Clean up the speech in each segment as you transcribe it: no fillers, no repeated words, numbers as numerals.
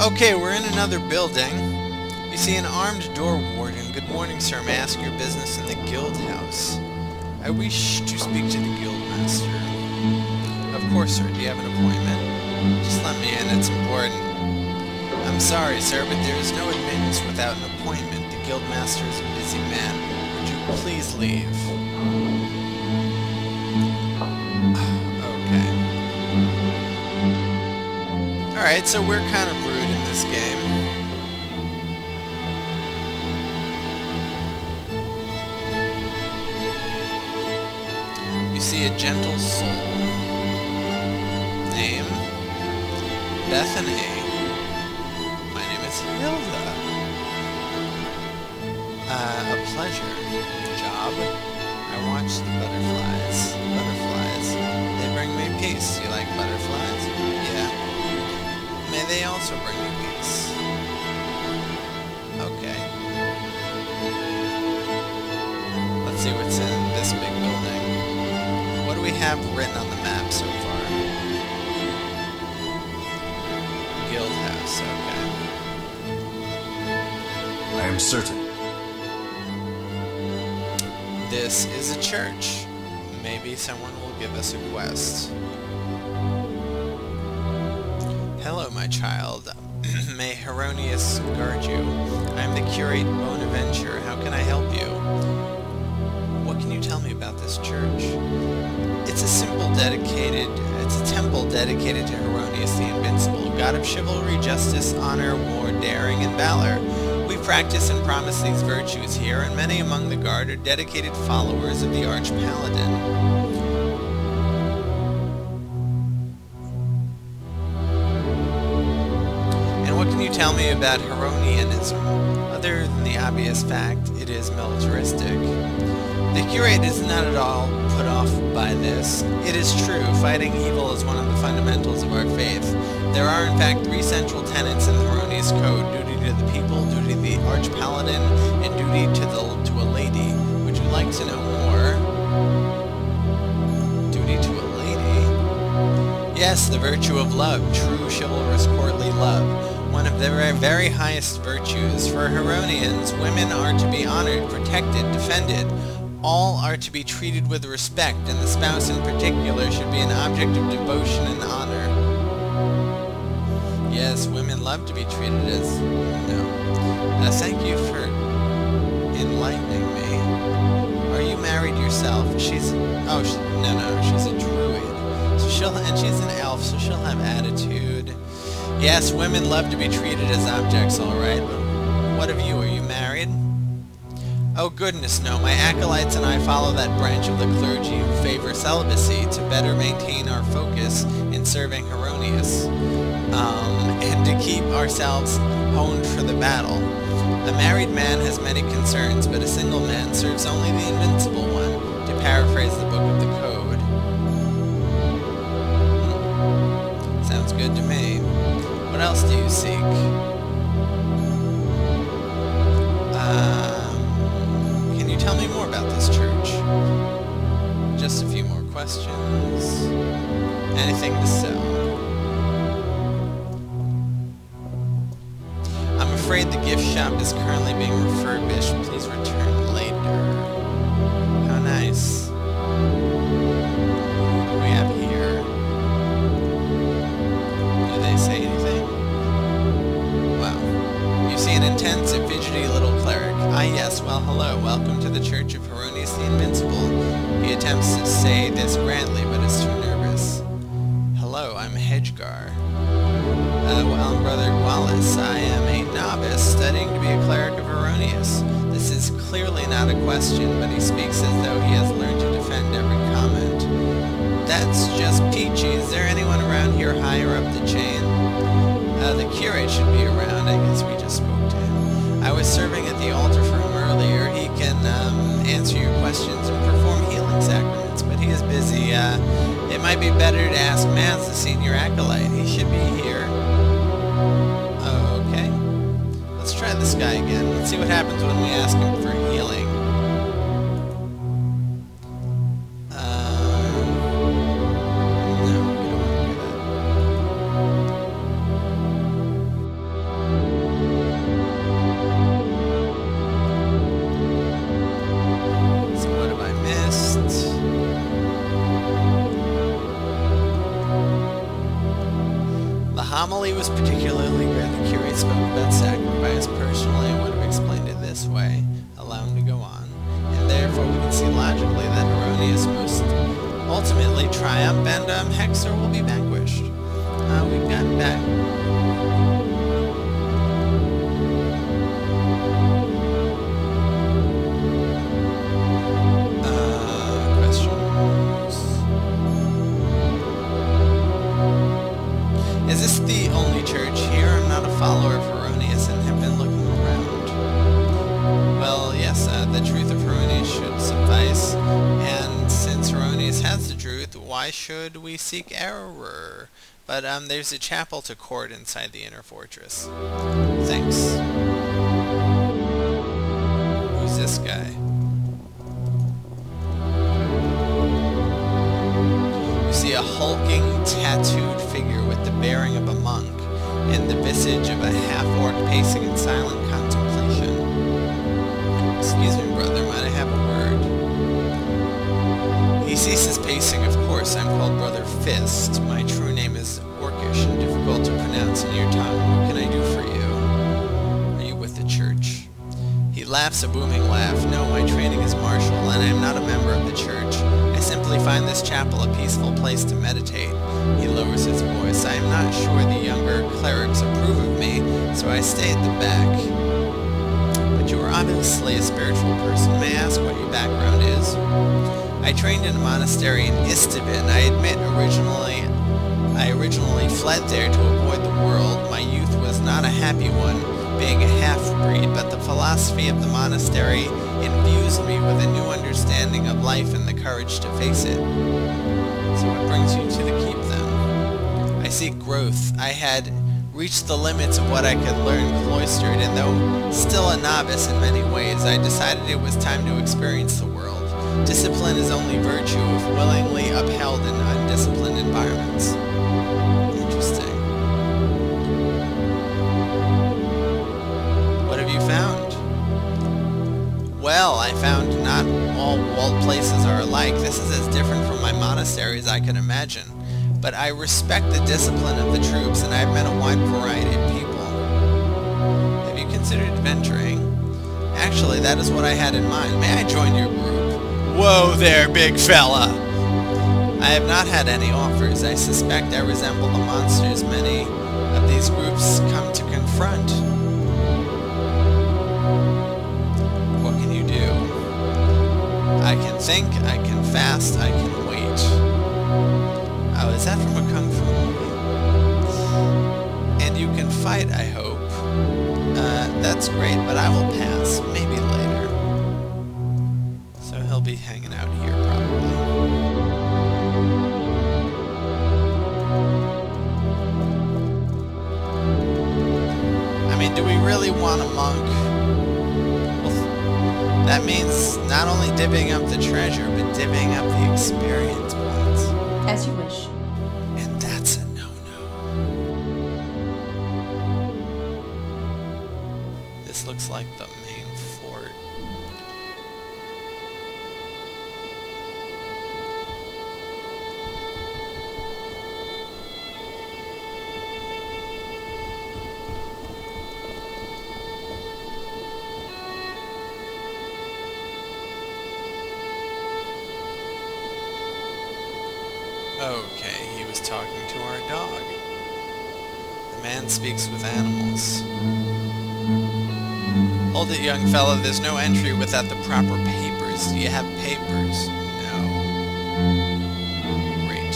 Okay, we're in another building. You see an armed door warden. Good morning, sir. May I ask your business in the guild house? I wish to speak to the guild master. Of course, sir. Do you have an appointment? Just let me in. It's important. I'm sorry, sir, but there is no admittance without an appointment. The guild master is a busy man. Would you please leave? Okay. Alright, so we're kind of rude in this game. You see a gentle soul. Name? Bethany. My name is Hilda. A pleasure. Job? I watch the butterflies. Butterflies. They bring me peace. You like butterflies? Yeah. May they also bring you peace. Okay. Let's see what's in this big building. What do we have written on the map so far? Guild house, okay. I am certain. This is a church. Maybe someone will give us a quest. Hello, my child. May Heronius guard you. I am the curate Bonaventure. How can I help you? What can you tell me about this church? It's a temple dedicated to Heronius the Invincible, god of chivalry, justice, honor, war, daring, and valor. We practice and promise these virtues here, and many among the guard are dedicated followers of the Arch-Paladin. What can you tell me about Heronianism? Other than the obvious fact, it is militaristic. The curate is not at all put off by this. It is true, fighting evil is one of the fundamentals of our faith. There are in fact 3 central tenets in the Heronius Code: duty to the people, duty to the Arch-Paladin, and duty to a lady. Would you like to know more? Duty to a lady? Yes, the virtue of love, true chivalrous courtly love. One of the very highest virtues. For Heronians, women are to be honored, protected, defended. All are to be treated with respect, and the spouse in particular should be an object of devotion and honor. Yes, women love to be treated as... no. Thank you for enlightening me. Are you married yourself? She's... oh, no, she's a druid. So she's an elf, so she'll have attitude. Yes, women love to be treated as objects, alright, but what of you? Are you married? Oh goodness, no. My acolytes and I follow that branch of the clergy who favor celibacy to better maintain our focus in serving Heronius, and to keep ourselves honed for the battle. A married man has many concerns, but a single man serves only the invincible one, to paraphrase the book of the Code. Sounds good to me. What else do you seek? Can you tell me more about this church? Just a few more questions. Anything to sell? I'm afraid the gift shop is currently being refurbished. Please return later. How nice. What do we have here? Do they say anything? An intense and fidgety little cleric. Ah yes, well hello, welcome to the Church of Heronius the Invincible. He attempts to say this grandly, but is too nervous. Hello, I'm Hedgegar. Well, Brother Wallace, I am a novice studying to be a cleric of Heronius. This is clearly not a question, but he speaks as though he has learned to defend every comment. That's just peachy. Is there anyone around here higher up the chain? The curate should be around. I guess we just spoke to him. I was serving at the altar for him earlier. He can answer your questions and perform healing sacraments, but he is busy. It might be better to ask Maz, the senior acolyte. He should be here. Okay. Let's try this guy again. Let's see what happens when we ask him for healing. No, we don't want to do that. Amelie was particularly curious about sacrifice. Personally, I would have explained it this way. Allow him to go on. And therefore we can see logically that Heronius must ultimately triumph and Hexer will be vanquished. We've gotten back. Questions? Is this the only church here? I'm not a follower of Heronius and have been looking around. Well, yes, the truth of Heronius should suffice, and since Heronius has the truth, why should we seek error? But there's a chapel to court inside the inner fortress. Thanks. Who's this guy? You see a hulking, tattooed figure with the bearing of a monk and the visage of a half-orc pacing in silent contemplation. Excuse me, brother, might I have a word? He ceases pacing. Of course, I'm called Brother Fist. My true name is Orcish and difficult to pronounce in your tongue. What can I do for you? Are you with the church? He laughs a booming laugh. No, my training is martial, and I am not a member of the church. I simply find this chapel a peaceful place to meditate. He lowers his voice. I am not sure the younger clerics approve of me, so I stay at the back. But you are obviously a spiritual person. May I ask what your background is? I trained in a monastery in Istvan. I admit I originally fled there to avoid the world. My youth was not a happy one, being a half-breed, but the philosophy of the monastery infused me with a new understanding of life and the courage to face it. So what brings you to the keep, then? I seek growth. I had reached the limits of what I could learn cloistered, and though still a novice in many ways, I decided it was time to experience the world. Discipline is only virtue if willingly upheld in undisciplined environments. Interesting. What have you found? Well, I found not all walled places are alike. This is as different from my monastery as I could imagine. But I respect the discipline of the troops, and I've met a wide variety of people. Have you considered venturing? Actually, that is what I had in mind. May I join your group? Whoa there, big fella! I have not had any offers. I suspect I resemble the monsters many of these groups come to confront. What can you do? I can think, I can fast, I can wait. Oh, is that from a Kung Fu movie? And you can fight, I hope. That's great, but I will pass. Maybe later. So he'll be hanging out here, probably. I mean, do we really want a monk? Well, that means not only divvying up the treasure, but divvying up the experience points. As you wish. And that's a no-no. This looks like the main fort. Okay, he was talking to our dog. The man speaks with animals. Hold it, young fella. There's no entry without the proper papers. Do you have papers? No. Great.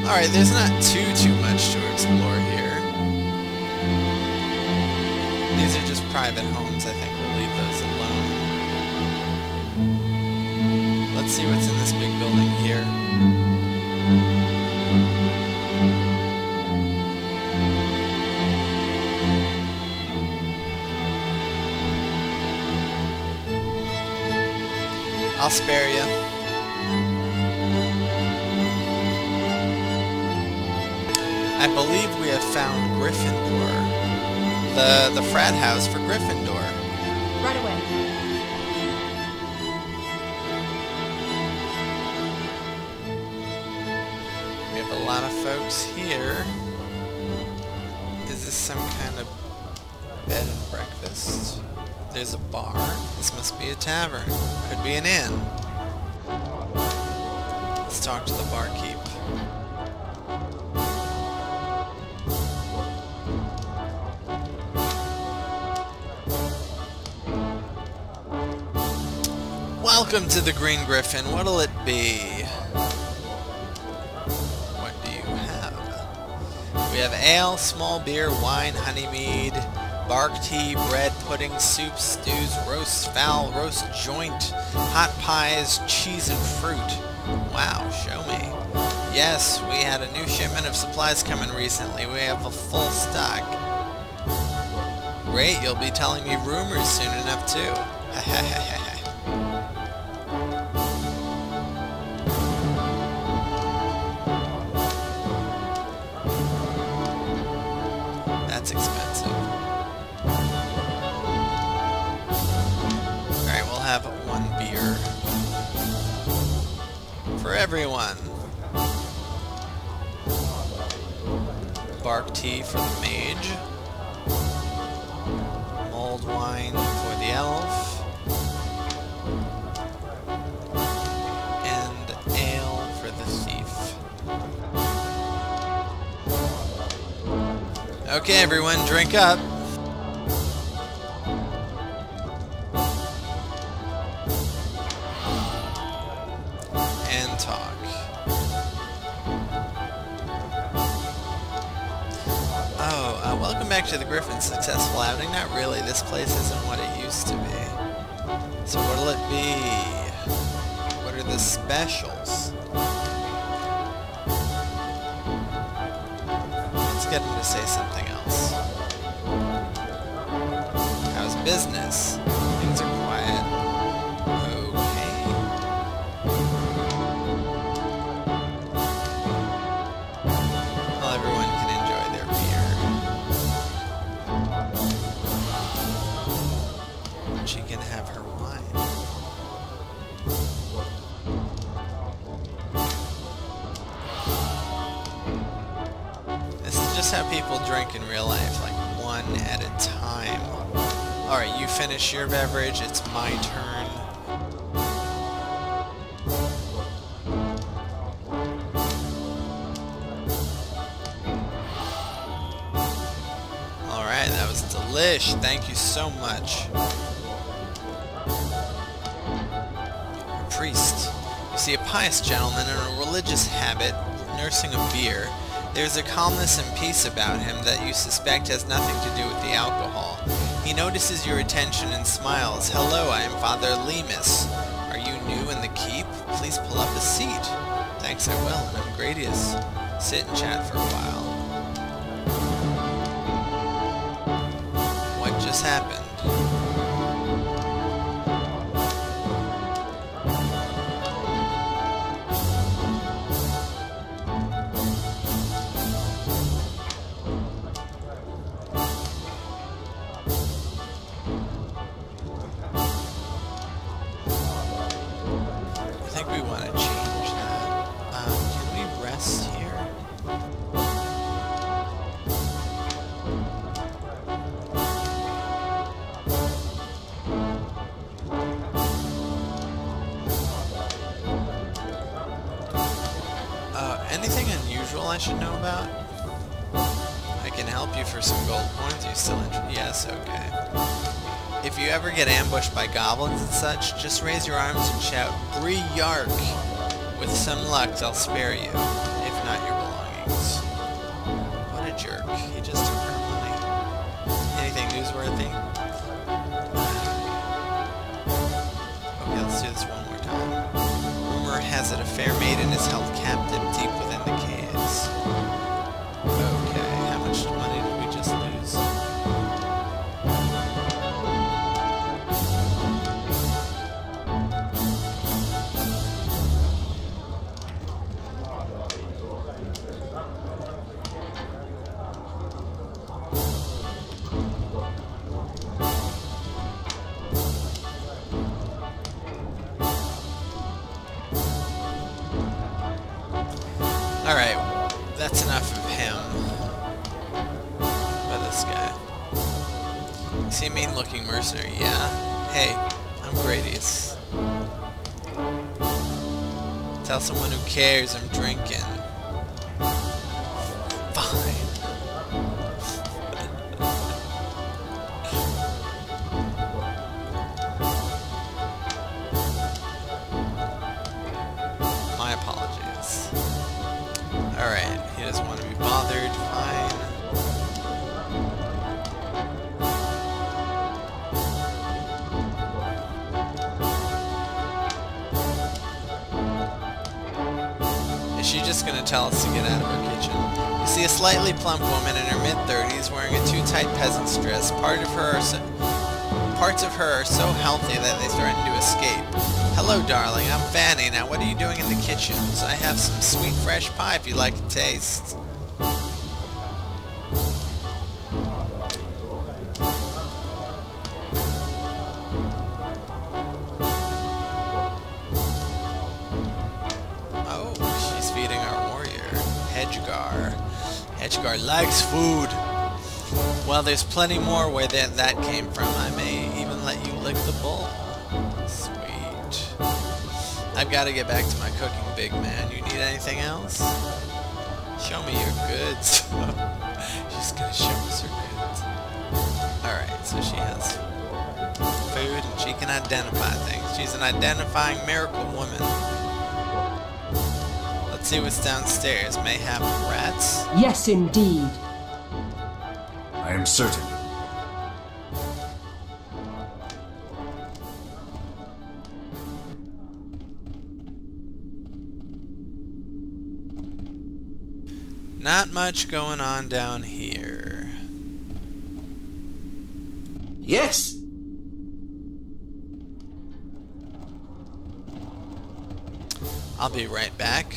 Alright, there's not too much to explore here. These are just private homes. I think we'll leave those alone. Let's see what's in this big building here. I'll spare you. I believe we have found Gryffindor. The frat house for Gryffindor. Right away. We have a lot of folks here. Is this some kind of bed and breakfast? There's a bar. This must be a tavern. Could be an inn. Let's talk to the barkeep. Welcome to the Green Griffin. What'll it be? What do you have? We have ale, small beer, wine, honey mead, bark tea, bread, pudding, soup, stews, roast fowl, roast joint, hot pies, cheese and fruit. Wow, show me. Yes, we had a new shipment of supplies coming recently. We have a full stock. Great, you'll be telling me rumors soon enough too. That's expensive. Alright, we'll have one beer for everyone. Bark tea for the mage. Mulled wine for the elf. And ale for the thief. Okay, everyone, drink up. And talk. Oh, welcome back to the Griffin's successful outing. Not really, this place isn't what it used to be. So what'll it be? What are the specials? Let's get him to say something else. How's business? Things are quiet. Okay. Well, everyone can enjoy their beer. She can have her wine. This is just how people drink in real life, like one at a time. Alright, you finish your beverage, it's my turn. Alright, that was delish. Thank you so much. A priest. You see a pious gentleman in a religious habit, nursing a beer. There's a calmness and peace about him that you suspect has nothing to do with the alcohol. He notices your attention and smiles. Hello, I am Father Lemus. Are you new in the keep? Please pull up a seat. Thanks, I will, and I'm Gradius. Sit and chat for a while. What just happened? I think we want to change that. Can we rest here? Anything unusual I should know about? I can help you for some gold coins. You still interested? Yes, okay. If you ever get ambushed by goblins and such, just raise your arms and shout, "Bree Yark!" With some luck, they'll spare you, if not your belongings. What a jerk. He just took our money. Anything newsworthy? Okay, let's do this one more time. Rumor has it a fair maiden is held captive deep within the caves. Okay, how much money did we just lose? Alright, that's enough of him. What about this guy? Is he a mean-looking mercenary? Yeah. Hey, I'm Grady's. Tell someone who cares I'm drinking. Fine. My apologies. Alright, he doesn't want to be bothered. Fine. Is she just going to tell us to get out of her kitchen? You see a slightly plump woman in her mid-30s wearing a too-tight peasant's dress. Parts of her are so healthy that they threaten to escape. Hello, darling. I'm Fanny. Now, what are you doing in the kitchens? I have some sweet, fresh pie if you'd like to taste. Oh, she's feeding our warrior, Hedgegar. Hedgegar likes food. Well, there's plenty more where that came from. I may even let you lick the bowl. Sweet. I've got to get back to my cooking, big man. You need anything else? Show me your goods. She's gonna show us her goods. Alright, so she has food and she can identify things. She's an identifying miracle woman. Let's see what's downstairs. Mayhap rats? Yes, indeed. I am certain. Not much going on down here. Yes! I'll be right back.